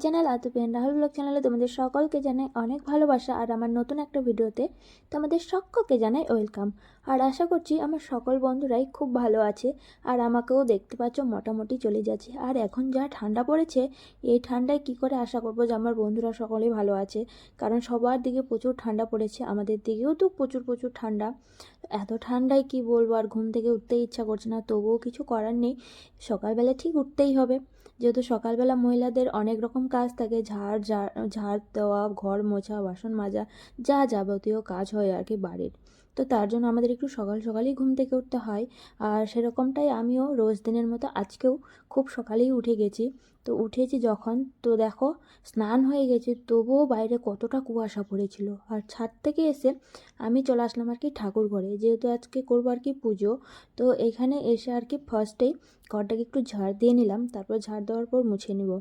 Channel আতুপিয়ান Rahul blog চ্যানেলে তোমাদের সকলকে জানাই অনেক ভালোবাসা আর আমার নতুন একটা ভিডিওতে তোমাদের সকলকে জানাই ওয়েলকাম। আর আশা করছি আমার সকল বন্ধুরাই খুব ভালো আছে আর আমাকেও দেখতে পাচ্ছ মোটামুটি চলে যাচ্ছে। আর এখন যা ঠান্ডা পড়েছে এই ঠান্ডায় কি করে আশা করবো যে আমার বন্ধুরা সকলেই ভালো আছে, কারণ সবার দিকে প্রচুর ঠান্ডা পড়েছে, আমাদের দিকেও তো প্রচুর প্রচুর ঠান্ডা। এত ঠান্ডায় কি বলবো, আর ঘুম থেকে উঠতেই ইচ্ছা করছে না, তবুও কিছু করার নেই, সকালবেলা ঠিক উঠতেই হবে। যেহেতু সকালবেলা মহিলাদের অনেক রকম কাজ থাকে, ঝাড় দেওয়া, ঘর মোছা, বাসন মাজা, যা যাবতীয় কাজ হয় আর কি বাড়ির। তো তার জন্য আমাদের একটু সকাল সকালেই ঘুম থেকে উঠতে হয়। আর সেরকমটাই আমিও রোজ দিনের মতো আজকেও খুব সকালেই উঠে গেছি। তো উঠেছি যখন, তো দেখো স্নান হয়ে গেছে, তবুও বাইরে কতটা কুয়াশা পড়েছিল। আর ছাদ থেকে এসে আমি চলে আসলাম আর কি ঠাকুর ঘরে, যেহেতু আজকে করবো আর কি পুজো। তো এখানে এসে আর কি ফার্স্টেই ঘরটাকে একটু ঝাড় দিয়ে নিলাম, তারপর ঝাড় দেওয়ার পর মুছে নিব।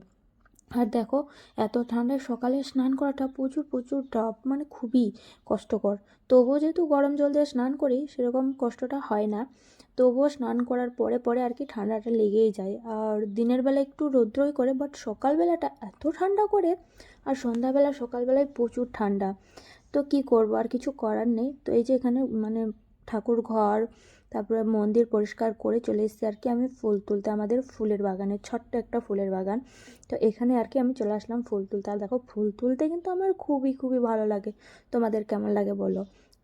আর দেখো এত ঠান্ডায় সকালে স্নান করাটা প্রচুর প্রচুর টাফ, মানে খুবই কষ্টকর। তবুও যেহেতু গরম জল দিয়ে স্নান করি সেরকম কষ্টটা হয় না, তবুও স্নান করার পরে পরে আর কি ঠান্ডাটা লেগেই যায়। আর দিনের বেলা একটু রৌদ্রই করে, বাট সকালবেলাটা এত ঠান্ডা করে, আর সন্ধ্যাবেলা সকালবেলায় প্রচুর ঠান্ডা। তো কি করব, আর কিছু করার নেই। তো এই যে এখানে মানে ঠাকুর ঘর, তারপরে মন্দির পরিষ্কার করে চলে এসেছি আর কি আমি ফুল তুলতে, আমাদের ফুলের বাগানে ছোট্ট একটা ফুলের বাগান। তো এখানে আর কি আমি চলে আসলাম ফুল তুলতে। আর দেখো ফুল তুলতে কিন্তু আমার খুবই খুবই ভালো লাগে, তোমাদের কেমন লাগে বলো।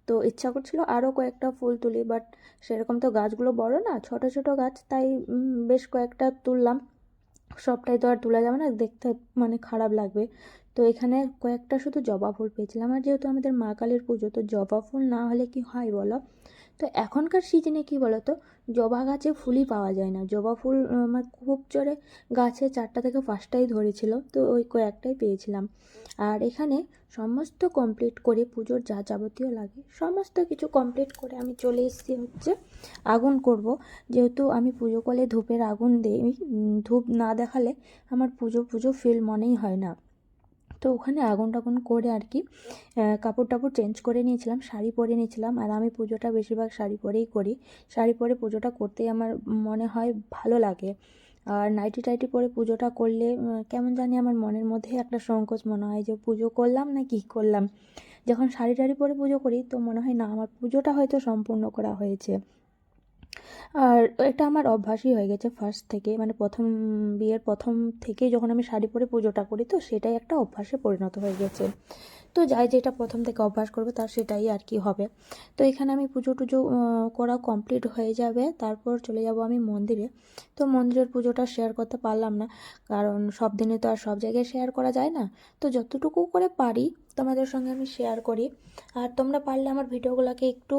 তো ইচ্ছা করছিল আরও কয়েকটা ফুল তুলি, বাট সেরকম তো গাছগুলো বড় না, ছোট ছোট গাছ, তাই বেশ কয়েকটা তুললাম। সবটাই তো আর তোলা যাবে না, দেখতে মানে খারাপ লাগবে। তো এখানে কয়েকটা শুধু জবা ফুল পেয়েছিলাম, আর যেহেতু আমাদের মা কালীর পুজো, তো জবা ফুল না হলে কি হয় বলো। তো এখনকার সিজনে কি বলো তো, জবা গাছে ফুলই পাওয়া যায় না। জবা ফুল আমার খুব জোরে গাছে 4টা থেকে 5টাই ধরেছিল, তো ওই কয়েকটাই পেয়েছিলাম। আর এখানে সমস্ত কমপ্লিট করে পুজোর যা যাবতীয় লাগে সমস্ত কিছু কমপ্লিট করে আমি চলে এসেছি হচ্ছে আগুন করব। যেহেতু আমি পুজো করলে ধূপের আগুন দিই, ধূপ না দেখালে আমার পুজো পুজো ফিল মনেই হয় না। তো ওখানে আগুন টাগুন করে আর কি কাপড় টাপড় চেঞ্জ করে নিয়েছিলাম, শাড়ি পরে নিয়েছিলাম। আর আমি পুজোটা বেশিরভাগ শাড়ি পরেই করি, শাড়ি পরে পুজোটা করতেই আমার মনে হয় ভালো লাগে। আর নাইটি টাইটি পরে পুজোটা করলে কেমন জানি আমার মনের মধ্যে একটা সংকোচ মনে হয় যে পুজো করলাম না কি করলাম। যখন শাড়ি টাড়ি পরে পুজো করি তো মনে হয় না আমার পুজোটা হয়তো সম্পূর্ণ করা হয়েছে। আর এটা আমার অভ্যাসই হয়ে গেছে ফার্স্ট থেকে, মানে বিয়ের প্রথম থেকেই যখন আমি শাড়ি পরে পুজোটা করি, তো সেটাই একটা অভ্যাসে পরিণত হয়ে গেছে। তো যাই যেটা প্রথম থেকে অভ্যাস করবে তার সেটাই আর কি হবে। তো এখানে আমি পুজো টুজো করা কমপ্লিট হয়ে যাবে, তারপর চলে যাব আমি মন্দিরে। তো মন্দিরের পুজোটা শেয়ার করতে পারলাম না, কারণ সব দিনে তো আর সব জায়গায় শেয়ার করা যায় না। তো যতটুকু করে পারি তোমাদের সঙ্গে আমি শেয়ার করি। আর তোমরা পারলে আমার ভিডিওগুলোকে একটু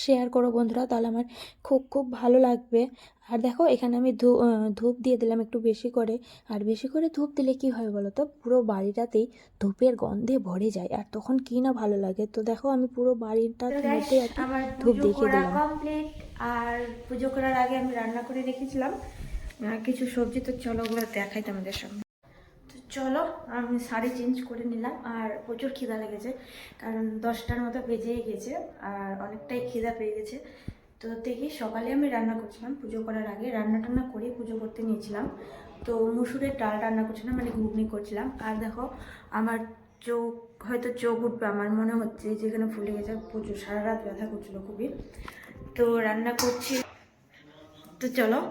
শেয়ার করো বন্ধুরা, তাহলে আমার খুব খুব ভালো লাগবে। আর দেখো এখানে আমি ধূপ দিয়ে দিলাম একটু বেশি করে। আর বেশি করে ধূপ দিলে কি হয় বলো তো, পুরো বাড়িটাতেই ধূপের গন্ধে ভরে যায়, আর তখন কি না ভালো লাগে। তো দেখো আমি পুরো বাড়িটার মধ্যে আর কি আমার ধূপ পুজো দেখিয়ে করা দিলাম। কমপ্লিট। আর পুজো করার আগে আমি রান্না করে রেখেছিলাম কিছু সবজি, তো চলো ওগুলো দেখাই তোমাদের সামনে। তো চলো আমি শাড়ি চেঞ্জ করে নিলাম, আর প্রচুর খিদা লেগেছে, কারণ 10টার মতো বেজেই গেছে, আর অনেকটাই খিদা পেয়ে গেছে। তো দেখি সকালে আমি রান্না করছিলাম পুজো করার আগে, রান্না টান্না করে পুজো করতে নিয়েছিলাম। তো মুসুরের ডাল রান্না করছিলাম, মানে ঘুগনি করছিলাম। আর দেখো আমার চোখ, হয়তো চোখ উঠবে আমার মনে হচ্ছে, যেখানে ফুলে গেছে, প্রচুর সারা রাত ব্যথা করছিলো খুবই। তো রান্না করছি, তো চলো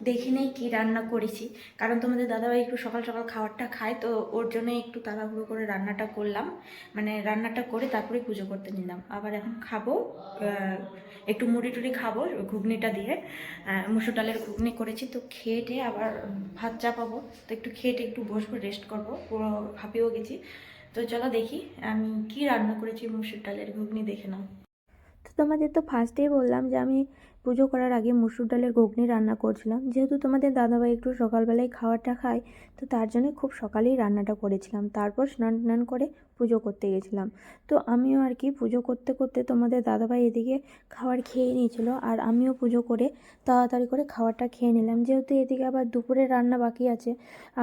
দেখে নেই কী রান্না করেছি। কারণ তোমাদের দাদাভাই একটু সকাল সকাল খাবারটা খায়, তো ওর জন্য একটু তাড়াহুড়ো করে রান্নাটা করলাম, মানে রান্নাটা করে তারপরে পুজো করতে নিলাম। আবার এখন খাবো একটু মুড়ি টুড়ি খাবো ঘুগনিটা দিয়ে, মুসুর ডালের ঘুগনি করেছি। তো খেয়ে টেয়ে আবার ভাত চাপাবো, তো একটু খেয়ে একটু বসবো, রেস্ট করবো, পুরো হাঁপিয়েও গেছি। তো চলো দেখি আমি কি রান্না করেছি, মুসুর ডালের ঘুগনি দেখে নাও। তো তোমাদের তো ফার্স্টেই বললাম যে আমি পুজো করার আগে মুসুর ডালের ঘুগনি রান্না করছিলাম। যেহেতু তোমাদের দাদাভাই একটু সকালবেলায় খাবারটা খায়, তো তার জন্য খুব সকালেই রান্নাটা করেছিলাম, তারপর স্নান টান করে পুজো করতে গেছিলাম। তো আমিও আর কি পুজো করতে করতে তোমাদের দাদাভাই এদিকে খাবার খেয়ে নিয়েছিল, আর আমিও পুজো করে তাড়াতাড়ি করে খাবারটা খেয়ে নিলাম, যেহেতু এদিকে আবার দুপুরের রান্না বাকি আছে।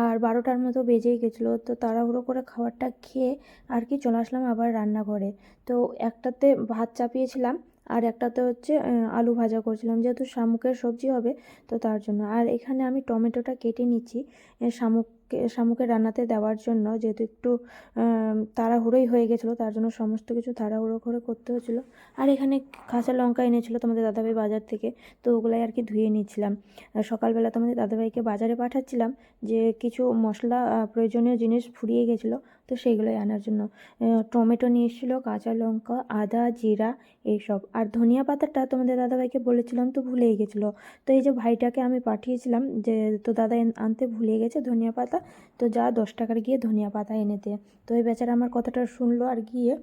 আর 12টার মতো বেজেই গেছিলো, তো তাড়াহুড়ো করে খাবারটা খেয়ে আর কি চলে আসলাম আবার রান্নাঘরে। তো একটাতে ভাত চাপিয়েছিলাম, আর একটাতে হচ্ছে আলু ভাজা করছিলাম, যেহেতু শামুকের সবজি হবে, তো তার জন্য। আর এখানে আমি টমেটোটা কেটে নিচ্ছি শামুককে শামুকের রান্নাতে দেওয়ার জন্য, যেহেতু একটু তাড়াহুড়োই হয়ে গেছিলো, তার জন্য সমস্ত কিছু তাড়াহুড়ো করে করতে হচ্ছিলো। আর এখানে কাঁচা লঙ্কা এনেছিলো তোমাদের দাদাভাই বাজার থেকে, তো ওগুলাই আর কি ধুয়ে নিচ্ছিলাম। সকালবেলা তোমাদের দাদাভাইকে বাজারে পাঠাচ্ছিলাম যে কিছু মশলা প্রয়োজনীয় জিনিস ফুরিয়ে গেছিলো, তো সেইগুলোই আনার জন্য। টমেটো নিয়ে এসেছিলো, কাঁচা লঙ্কা, আদা, জিরা এইসব। আর ধনিয়া পাতাটা তোমাদের দাদাভাইকে বলেছিলাম তো ভুলেই গেছিলো। তো এই যে ভাইটাকে আমি পাঠিয়েছিলাম যে তো দাদা আনতে ভুলে গেছে ধনিয়া পাতা, তো যা 10 টাকার গিয়ে ধনিয়া পাতা এনে দে। তো এই বেচারা আমার কথাটা শুনলো আর গিয়ে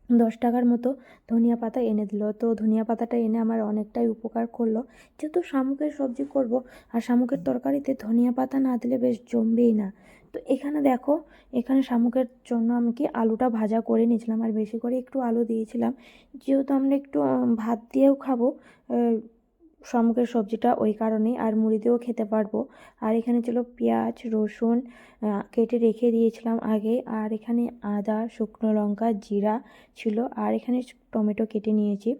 10 টাকার মতো ধনিয়া পাতা এনে দিল। তো ধনিয়া পাতাটা এনে আমার অনেকটাই উপকার করলো, যেহেতু শামুকের সবজি করব, আর শামুকের তরকারিতে ধনিয়া পাতা না দিলে বেশ জমবেই না। তো এখানে দেখো, এখানে শামুকের জন্য আমি কি আলুটা ভাজা করে নিয়েছিলাম, আর বেশি করে একটু আলু দিয়েছিলাম, যেহেতু আমরা একটু ভাত দিয়েও খাবো শামুকের সবজিটা, ওই কারণেই, আর মুড়ি দিয়েও খেতে পারবো। আর এখানে ছিল পেঁয়াজ, রসুন কেটে রেখে দিয়েছিলাম আগে, আর এখানে আদা, শুকনো লঙ্কা, জিরা ছিল, আর এখানে টমেটো কেটে নিয়েছি।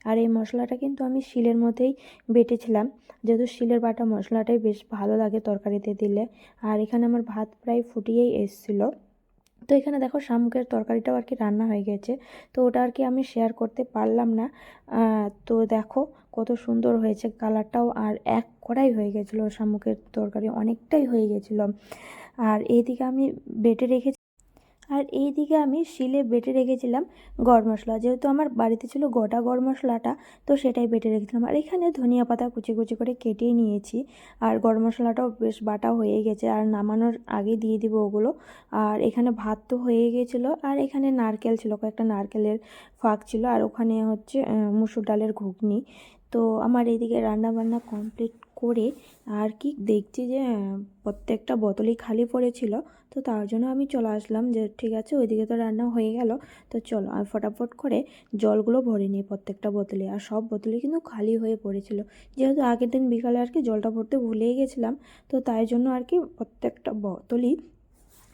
আর এই মশলাটা কিন্তু আমি শিলের মধ্যেই বেটেছিলাম, যেহেতু শিলের বাটা মশলাটাই বেশ ভালো লাগে তরকারিতে দিলে। আর এখানে আমার ভাত প্রায় ফুটিয়েই এসেছিলো। তো এখানে দেখো শামুকের তরকারিটাও আর কি রান্না হয়ে গেছে, তো ওটা আর কি আমি শেয়ার করতে পারলাম না। তো দেখো কত সুন্দর হয়েছে কালারটাও, আর এক কড়াই হয়ে গেছিলো শামুকের তরকারি, অনেকটাই হয়ে গেছিলো। আর এইদিকে আমি বেটে রেখেছি, আর এইদিকে আমি শিলে বেটে রেখেছিলাম গরম মশলা, যেহেতু আমার বাড়িতে ছিল গোটা গরম মশলাটা, তো সেটাই বেটে রেখেছিলাম। আর এখানে ধনিয়া পাতা কুচি কুচি করে কেটেই নিয়েছি, আর গরম মশলাটাও বেশ বাটা হয়ে গেছে, আর নামানোর আগে দিয়ে দিব ওগুলো। আর এখানে ভাত তো হয়ে গেছিলো, আর এখানে নারকেল ছিল, কয়েকটা নারকেলের ফাঁক ছিল, আর ওখানে হচ্ছে মুসুর ডালের ঘুগনি। তো আমার এইদিকে রান্না বান্না কমপ্লিট করে আর কি দেখছি যে প্রত্যেকটা বোতলই খালি পড়েছিল, তো তার জন্য আমি চলে আসলাম যে ঠিক আছে ওইদিকে তো রান্না হয়ে গেল, তো চলো আমি ফটাফট করে জলগুলো ভরে নিই প্রত্যেকটা বোতলে। আর সব বোতলই কিন্তু খালি হয়ে পড়েছিল, যেহেতু আগের দিন বিকালে আর কি জলটা ভরতে ভুলেই গেছিলাম, তো তাই জন্য আর কি প্রত্যেকটা বোতলই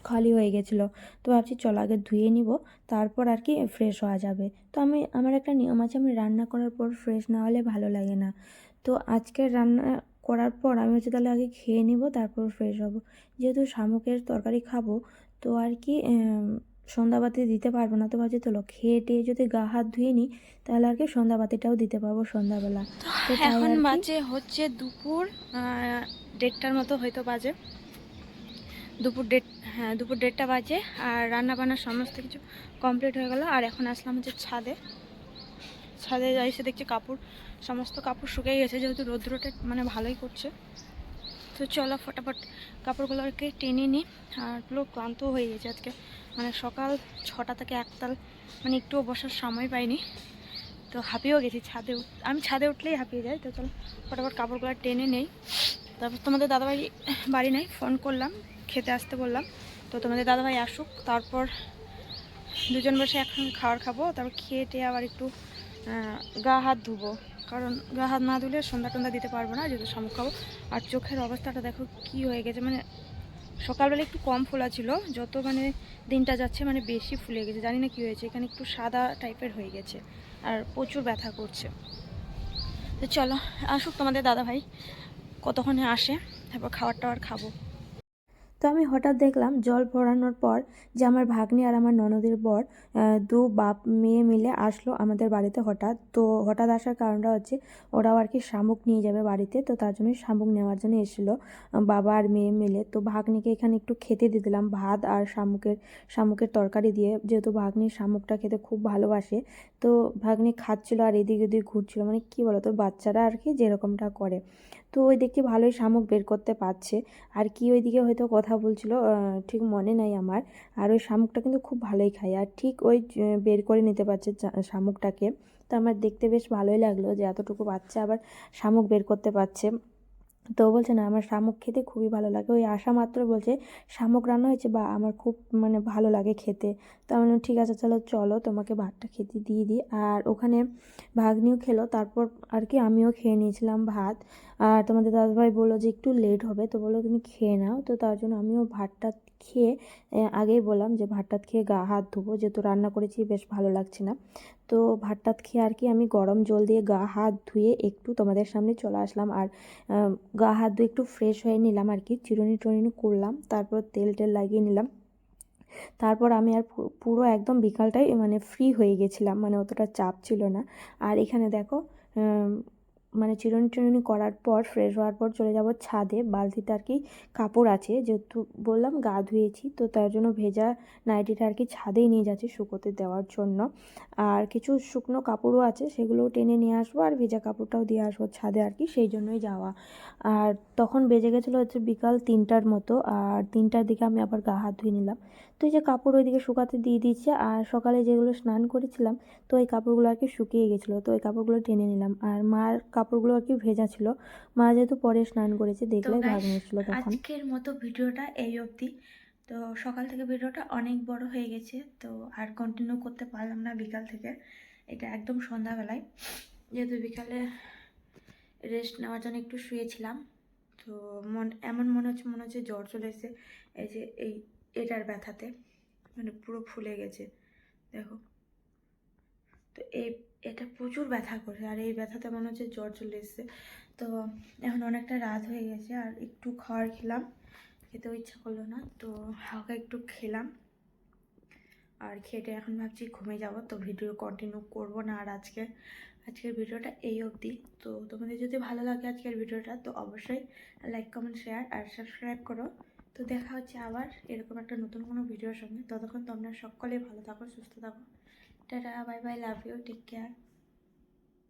খালি হয়ে গেছিলো। তো ভাবছি চলো আগে ধুয়ে নিব, তারপর আর কি ফ্রেশ হওয়া যাবে। তো আমার একটা নিয়ম আছে, আমি রান্না করার পর ফ্রেশ না হলে ভালো লাগে না। তো আজকের রান্না করার পর আমি হচ্ছে তাহলে আগে খেয়ে নিব, তারপর ফ্রেশ হব। যেহেতু শামুকের তরকারি খাবো, তো আর কি সন্ধ্যাবাতি দিতে পারবো না, তো ভাবছি চলো খেয়ে টেয়ে যদি গা হাত ধুয়ে নিই, তাহলে আর কি সন্ধ্যাবাতিটাও দিতে পারবো সন্ধ্যাবেলা। তো তাই এখন আর কি বাজে হচ্ছে দুপুর 1:30টার মতো হয়তো বাজে, দুপুর 1:30, হ্যাঁ দুপুর 1:30টা বাজে। আর রান্না বান্না সমস্ত কিছু কমপ্লিট হয়ে গেল। আর এখন আসলাম হচ্ছে ছাদে এসে দেখছি সমস্ত কাপড় শুকিয়ে গেছে, যেহেতু রৌদ্রটা মানে ভালোই করছে। তো চলো ফটাফট কাপড়গুলোকে টেনে নিই। আর পুরো ক্লান্ত হয়ে গেছে আজকে, মানে সকাল 6টা থেকে একতাল মানে একটুও বসার সময় পাইনি, তো হাঁপিয়েও গেছি। আমি ছাদে উঠলেই হাঁপিয়ে যাই। তো চলো ফটাফট কাপড়গুলো টেনে নেই। তারপর তোমাদের দাদাভাই বাড়ি নাই, ফোন করলাম, খেতে আসতে বললাম। তো তোমাদের দাদাভাই আসুক, তারপর দুজন বসে একসঙ্গে খাবার খাবো। তারপর খেয়ে টেয়ে আবার একটু গা হাত ধুবো, কারণ গা হাত না ধুলে সন্ধ্যা টন্ধা দিতে পারবো না, যেহেতু শামুক খাবো। আর চোখের অবস্থাটা দেখো কি হয়ে গেছে, মানে সকালবেলা একটু কম ফোলা ছিল, যত মানে দিনটা যাচ্ছে মানে বেশি ফুলে গেছে, জানি না কি হয়েছে, এখানে একটু সাদা টাইপের হয়ে গেছে, আর প্রচুর ব্যথা করছে। তো চলো আসুক তোমাদের দাদাভাই, কতক্ষণে আসে, তারপর খাবার টাবার খাবো। তো আমি হঠাৎ দেখলাম জল ভরানোর পর যে আমার ভাগ্নি আর আমার ননদের বর দু বাপ মেয়ে মিলে আসলো আমাদের বাড়িতে হঠাৎ। তো হঠাৎ আসার কারণটা হচ্ছে ওরাও আর কি শামুক নিয়ে যাবে বাড়িতে, তো তার জন্যই শামুক নেওয়ার জন্য এসেছিলো বাবা আর মেয়ে মিলে। তো ভাগ্নিকে এখানে একটু খেতে দিয়ে দিলাম ভাত আর শামুকের তরকারি দিয়ে, যেহেতু ভাগ্নি শামুকটা খেতে খুব ভালোবাসে। তো ভাগ্নি খাচ্ছিল আর এদিক ওদিক ঘুরছিল, মানে কি বলতো বাচ্চারা আর কি যেরকমটা করে। তো ওই দেখছি ভালোই শামুক বের করতে পারছে, আর কি ওইদিকে হয়তো কথা বলছিল, ঠিক মনে নাই আমার। আর ওই শামুকটা কিন্তু খুব ভালোই খায়, আর ঠিক ওই বের করে নিতে পারছে শামুকটাকে। তো আমার দেখতে বেশ ভালোই লাগলো যে এতটুকু বাচ্চা আবার শামুক বের করতে পারছে। তো বলছে না আমার শামুক খেতে খুবই ভালো লাগে, ওই আসা মাত্র বলছে শামুক রান্না হয়েছে বা আমার খুব মানে ভালো লাগে খেতে। তো আমি বললাম ঠিক আছে চলো তোমাকে ভাতটা খেতে দিয়ে দিই। আর ওখানে ভাগ্নিও খেলো, তারপর আর কি আমিও খেয়ে নিয়েছিলাম ভাত। আর তোমাদের দাদাভাই বললো যে একটু লেট হবে, তো বললো তুমি খেয়ে নাও, তো তার জন্য আমিও ভাতটা খেয়ে আগেই বললাম যে ভাত টাত খেয়ে গা হাত ধোবো, যেহেতু রান্না করেছি বেশ ভালো লাগছে না। তো ভাত টাত খেয়ে আর কি আমি গরম জল দিয়ে গা হাত ধুয়ে একটু তোমাদের সামনে চলে আসলাম। আর গা হাত ধুয়ে একটু ফ্রেশ হয়ে নিলাম আর কি, চিরুনি টিরুনি করলাম, তারপর তেল টেল লাগিয়ে নিলাম। তারপর আমি আর পুরো একদম বিকালটাই মানে ফ্রি হয়ে গেছিলাম, মানে অতটা চাপ ছিল না। আর এখানে দেখো মানে চিরুনি টিরুনি করার পর ফ্রেশ হওয়ার পর চলে যাব ছাদে। বালতিতে আর কি কাপড় আছে, যেহেতু বললাম গা ধুয়েছি, তো তার জন্য ভেজা নাইটিটা আর কি ছাদেই নিয়ে যাচ্ছি শুকোতে দেওয়ার জন্য। আর কিছু শুকনো কাপড়ও আছে, সেগুলোও টেনে নিয়ে আসবো, আর ভেজা কাপড়টাও দিয়ে আসবো ছাদে আর কি, সেই জন্যই যাওয়া। আর তখন বেজে গেছিলো হচ্ছে বিকাল 3টার মতো, আর 3টার দিকে আমি আবার গা হাত ধুয়ে নিলাম। তো এই যে কাপড় ওইদিকে শুকাতে দিয়ে দিচ্ছে, আর সকালে যেগুলো স্নান করেছিলাম তো এই কাপড়গুলো আর কি শুকিয়ে গেছিলো, তো ওই কাপড়গুলো টেনে নিলাম। আর মার কাপড়গুলো আর কি ভেজা ছিল, মা যেহেতু পরে স্নান করেছে তো দেখলেই গাইস, ভাগ্নে ছিল তখন। আজকের মতো ভিডিওটা এই অবধি। তো সকাল থেকে ভিডিওটা অনেক বড় হয়ে গেছে, তো আর কন্টিনিউ করতে পারলাম না বিকাল থেকে। এটা একদম সন্ধ্যাবেলায়, যেহেতু বিকালে রেস্ট নেওয়ার জন্য একটু শুয়েছিলাম। তো এমন মনে হচ্ছে জ্বর চলে এসেছে। এই যে এটার ব্যথাতে মানে পুরো ফুলে গেছে, দেখো। তো এটা প্রচুর ব্যথা করে, আর এই ব্যথাতে মনে হচ্ছে জ্বর চলে এসেছে। তো এখন অনেকটা রাত হয়ে গেছে, আর একটু খাবার খেলাম, খেতেও ইচ্ছা করলো না, তো হালকা একটু খেলাম। আর খেটে এখন ভাবছি ঘুমিয়ে যাব, তো ভিডিও কন্টিনিউ করব না। আর আজকের ভিডিওটা এই অবধি। তো তোমাদের যদি ভালো লাগে আজকের ভিডিওটা, তো অবশ্যই লাইক কমেন্ট শেয়ার আর সাবস্ক্রাইব করো। তো দেখা হচ্ছে আবার এরকম একটা নতুন কোনো ভিডিওর সঙ্গে। ততক্ষণ তোমরা সকলেই ভালো থাকো, সুস্থ থাকো। Tata, bye bye, love you, take care.